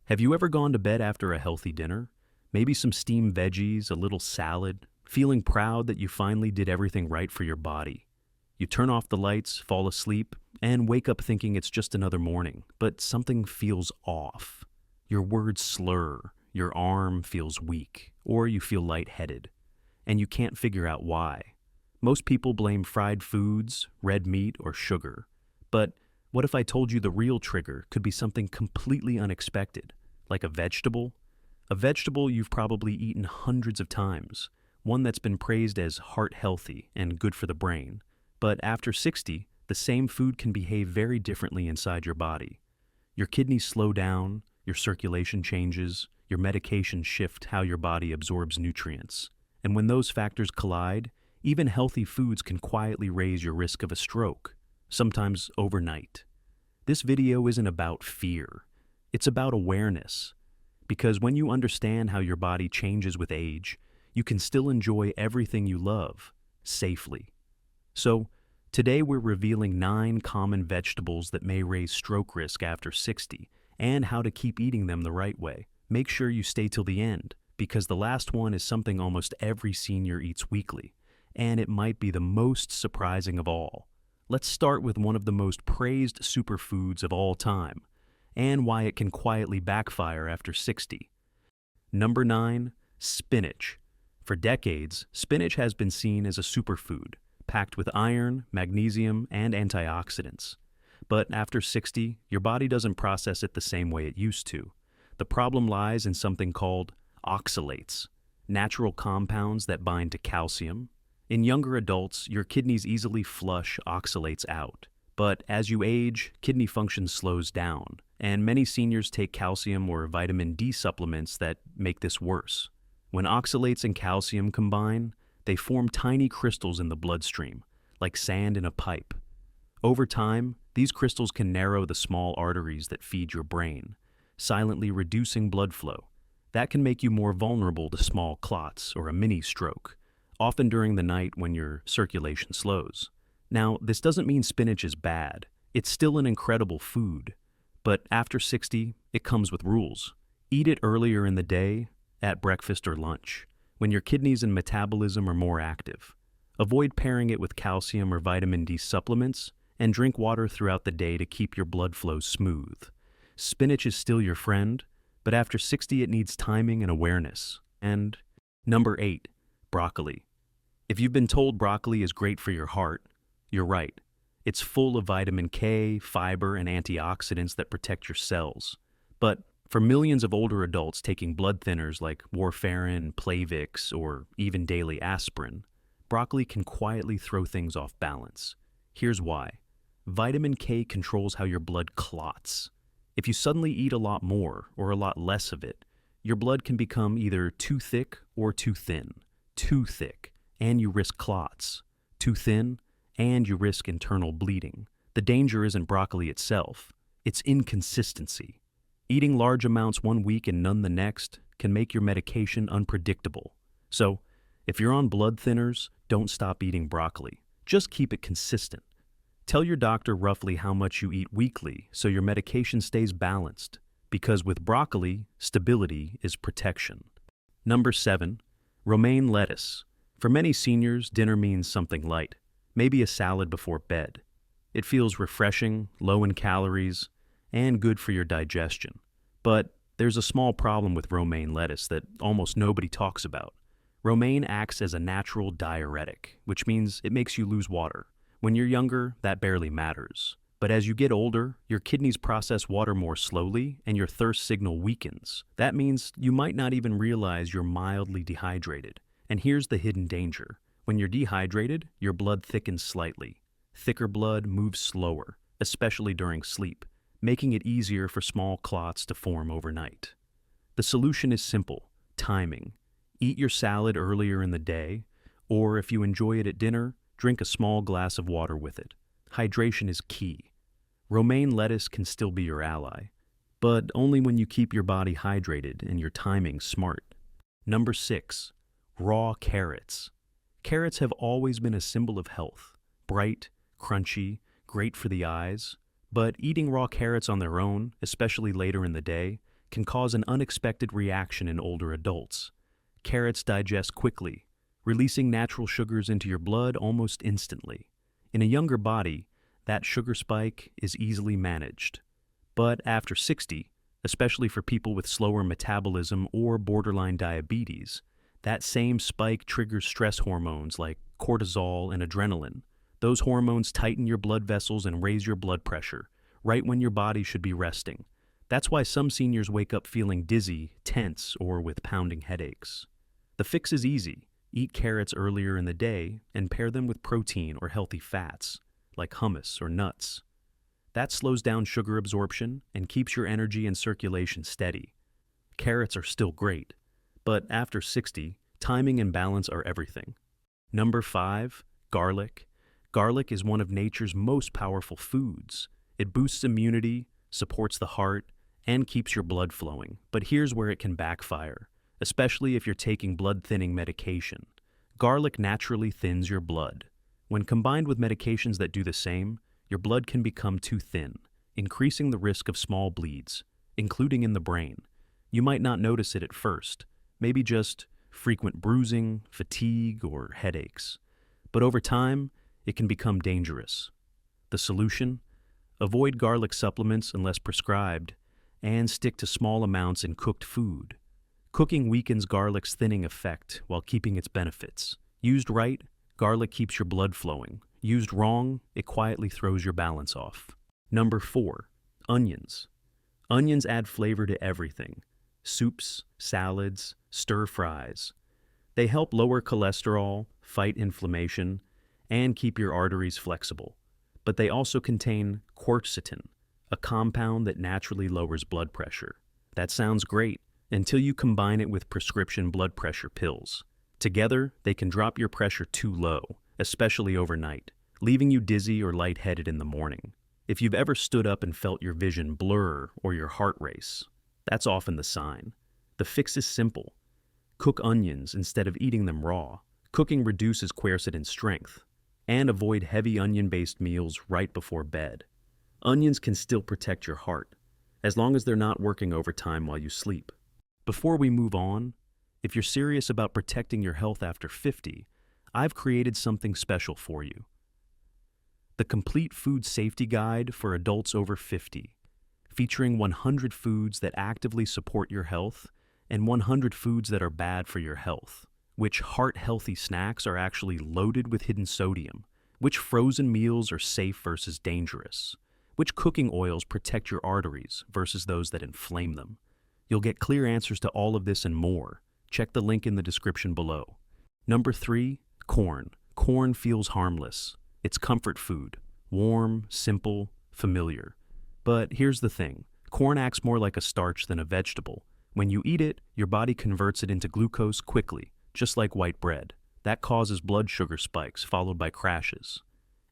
Have you ever gone to bed after a healthy dinner? Maybe some steamed veggies, a little salad, feeling proud that you finally did everything right for your body. You turn off the lights, fall asleep, and wake up thinking it's just another morning, but something feels off. Your words slur, your arm feels weak, or you feel lightheaded, and you can't figure out why. Most people blame fried foods, red meat, or sugar. But what if I told you the real trigger could be something completely unexpected, like a vegetable? A vegetable you've probably eaten hundreds of times, one that's been praised as heart healthy and good for the brain. But after 60, the same food can behave very differently inside your body. Your kidneys slow down, your circulation changes, your medications shift how your body absorbs nutrients. And when those factors collide, even healthy foods can quietly raise your risk of a stroke, sometimes overnight. This video isn't about fear. It's about awareness. Because when you understand how your body changes with age, you can still enjoy everything you love, safely. So, today we're revealing 9 common vegetables that may raise stroke risk after 60, and how to keep eating them the right way. Make sure you stay till the end, because the last one is something almost every senior eats weekly, and it might be the most surprising of all. Let's start with one of the most praised superfoods of all time, and why it can quietly backfire after 60. Number 9, spinach. For decades, spinach has been seen as a superfood, packed with iron, magnesium, and antioxidants. But after 60, your body doesn't process it the same way it used to. The problem lies in something called oxalates, natural compounds that bind to calcium. In younger adults, your kidneys easily flush oxalates out. But as you age, kidney function slows down, and many seniors take calcium or vitamin D supplements that make this worse. When oxalates and calcium combine, they form tiny crystals in the bloodstream, like sand in a pipe. Over time, these crystals can narrow the small arteries that feed your brain, silently reducing blood flow. That can make you more vulnerable to small clots or a mini stroke, often during the night when your circulation slows. Now, this doesn't mean spinach is bad. It's still an incredible food. But after 60, it comes with rules. Eat it earlier in the day, at breakfast or lunch, when your kidneys and metabolism are more active. Avoid pairing it with calcium or vitamin D supplements, and drink water throughout the day to keep your blood flow smooth. Spinach is still your friend, but after 60 it needs timing and awareness. And number 8, broccoli. If you've been told broccoli is great for your heart, you're right. It's full of vitamin K, fiber, and antioxidants that protect your cells. But for millions of older adults taking blood thinners like warfarin, Plavix, or even daily aspirin, broccoli can quietly throw things off balance. Here's why. Vitamin K controls how your blood clots. If you suddenly eat a lot more or a lot less of it, your blood can become either too thick or too thin. Too thick, and you risk clots. Too thin, and you risk internal bleeding. The danger isn't broccoli itself, it's inconsistency. Eating large amounts one week and none the next can make your medication unpredictable. So, if you're on blood thinners, don't stop eating broccoli. Just keep it consistent. Tell your doctor roughly how much you eat weekly so your medication stays balanced, because with broccoli, stability is protection. Number 7, romaine lettuce. For many seniors, dinner means something light, maybe a salad before bed. It feels refreshing, low in calories, and good for your digestion. But there's a small problem with romaine lettuce that almost nobody talks about. Romaine acts as a natural diuretic, which means it makes you lose water. When you're younger, that barely matters. But as you get older, your kidneys process water more slowly and your thirst signal weakens. That means you might not even realize you're mildly dehydrated. And here's the hidden danger. When you're dehydrated, your blood thickens slightly. Thicker blood moves slower, especially during sleep, making it easier for small clots to form overnight. The solution is simple: timing. Eat your salad earlier in the day, or if you enjoy it at dinner, drink a small glass of water with it. Hydration is key. Romaine lettuce can still be your ally, but only when you keep your body hydrated and your timing smart. Number 6, raw carrots. Carrots have always been a symbol of health. Bright, crunchy, great for the eyes. But eating raw carrots on their own, especially later in the day, can cause an unexpected reaction in older adults. Carrots digest quickly, releasing natural sugars into your blood almost instantly. In a younger body, that sugar spike is easily managed. But after 60, especially for people with slower metabolism or borderline diabetes, that same spike triggers stress hormones like cortisol and adrenaline. Those hormones tighten your blood vessels and raise your blood pressure, right when your body should be resting. That's why some seniors wake up feeling dizzy, tense, or with pounding headaches. The fix is easy. Eat carrots earlier in the day and pair them with protein or healthy fats, like hummus or nuts. That slows down sugar absorption and keeps your energy and circulation steady. Carrots are still great, but after 60, timing and balance are everything. Number 5, garlic. Garlic is one of nature's most powerful foods. It boosts immunity, supports the heart, and keeps your blood flowing. But here's where it can backfire, especially if you're taking blood-thinning medication. Garlic naturally thins your blood. When combined with medications that do the same, your blood can become too thin, increasing the risk of small bleeds, including in the brain. You might not notice it at first, maybe just frequent bruising, fatigue, or headaches. But over time, it can become dangerous. The solution? Avoid garlic supplements unless prescribed, and stick to small amounts in cooked food. Cooking weakens garlic's thinning effect while keeping its benefits. Used right, garlic keeps your blood flowing. Used wrong, it quietly throws your balance off. Number 4, onions. Onions add flavor to everything. Soups, salads, stir-fries. They help lower cholesterol, fight inflammation, and keep your arteries flexible. But they also contain quercetin, a compound that naturally lowers blood pressure. That sounds great until you combine it with prescription blood pressure pills. Together, they can drop your pressure too low, especially overnight, leaving you dizzy or lightheaded in the morning. If you've ever stood up and felt your vision blur or your heart race, that's often the sign. The fix is simple. Cook onions instead of eating them raw. Cooking reduces quercetin's strength. And avoid heavy onion-based meals right before bed. Onions can still protect your heart, as long as they're not working overtime while you sleep. Before we move on, if you're serious about protecting your health after 50, I've created something special for you. The Complete Food Safety Guide for Adults over 50, featuring 100 foods that actively support your health and 100 foods that are bad for your health. Which heart-healthy snacks are actually loaded with hidden sodium, which frozen meals are safe versus dangerous, which cooking oils protect your arteries versus those that inflame them. You'll get clear answers to all of this and more. Check the link in the description below. Number 3, corn. Corn feels harmless. It's comfort food, warm, simple, familiar. But here's the thing. Corn acts more like a starch than a vegetable. When you eat it, your body converts it into glucose quickly, just like white bread. That causes blood sugar spikes, followed by crashes.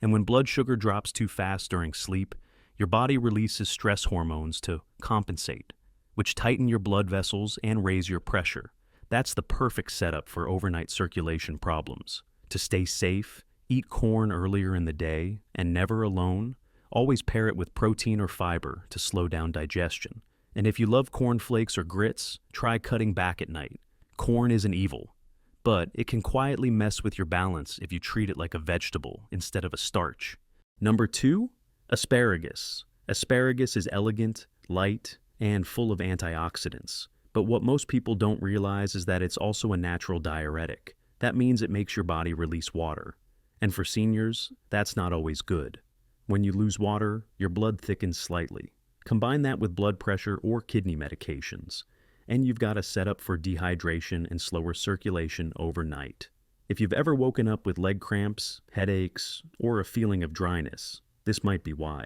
And when blood sugar drops too fast during sleep, your body releases stress hormones to compensate, which tighten your blood vessels and raise your pressure. That's the perfect setup for overnight circulation problems. To stay safe, eat corn earlier in the day, and never alone. Always pair it with protein or fiber to slow down digestion. And if you love corn flakes or grits, try cutting back at night. Corn isn't evil, but it can quietly mess with your balance if you treat it like a vegetable instead of a starch. Number 2, asparagus. Asparagus is elegant, light, and full of antioxidants. But what most people don't realize is that it's also a natural diuretic. That means it makes your body release water. And for seniors, that's not always good. When you lose water, your blood thickens slightly. Combine that with blood pressure or kidney medications, and you've got a setup for dehydration and slower circulation overnight. If you've ever woken up with leg cramps, headaches, or a feeling of dryness, this might be why.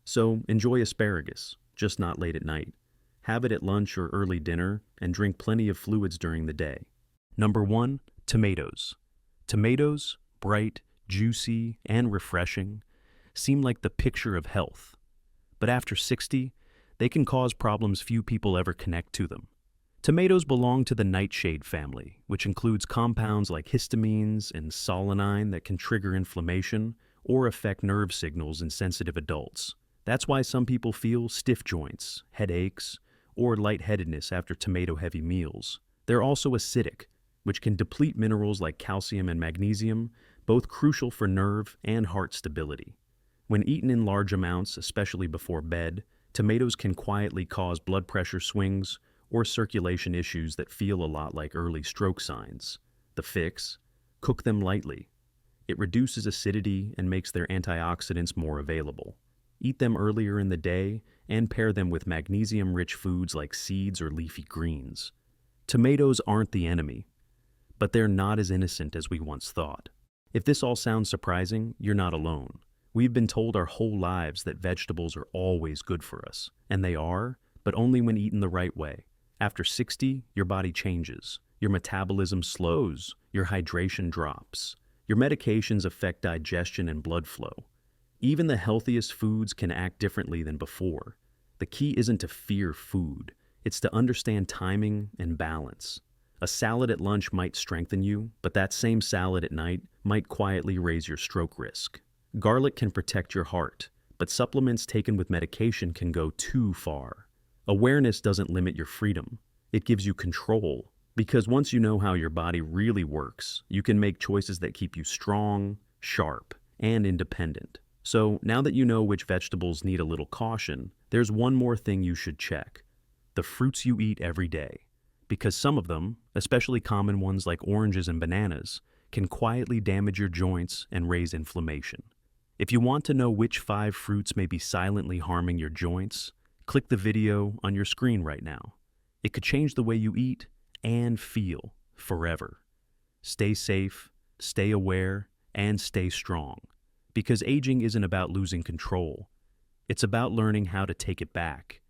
So enjoy asparagus, just not late at night. Have it at lunch or early dinner, and drink plenty of fluids during the day. Number 1, tomatoes. Tomatoes, bright, juicy, and refreshing, seem like the picture of health. But after 60, they can cause problems few people ever connect to them. Tomatoes belong to the nightshade family, which includes compounds like histamines and solanine that can trigger inflammation or affect nerve signals in sensitive adults. That's why some people feel stiff joints, headaches, or lightheadedness after tomato-heavy meals. They're also acidic, which can deplete minerals like calcium and magnesium, both crucial for nerve and heart stability. When eaten in large amounts, especially before bed, tomatoes can quietly cause blood pressure swings or circulation issues that feel a lot like early stroke signs. The fix? Cook them lightly. It reduces acidity and makes their antioxidants more available. Eat them earlier in the day and pair them with magnesium-rich foods like seeds or leafy greens. Tomatoes aren't the enemy, but they're not as innocent as we once thought. If this all sounds surprising, you're not alone. We've been told our whole lives that vegetables are always good for us, and they are, but only when eaten the right way. After 60, your body changes. Your metabolism slows, your hydration drops. Your medications affect digestion and blood flow. Even the healthiest foods can act differently than before. The key isn't to fear food, it's to understand timing and balance. A salad at lunch might strengthen you, but that same salad at night might quietly raise your stroke risk. Garlic can protect your heart, but supplements taken with medication can go too far. Awareness doesn't limit your freedom. It gives you control, because once you know how your body really works, you can make choices that keep you strong, sharp, and independent. So now that you know which vegetables need a little caution, there's one more thing you should check: the fruits you eat every day. Because some of them, especially common ones like oranges and bananas, can quietly damage your joints and raise inflammation. If you want to know which 5 fruits may be silently harming your joints, click the video on your screen right now. It could change the way you eat and feel forever. Stay safe, stay aware, and stay strong. Because aging isn't about losing control. It's about learning how to take it back.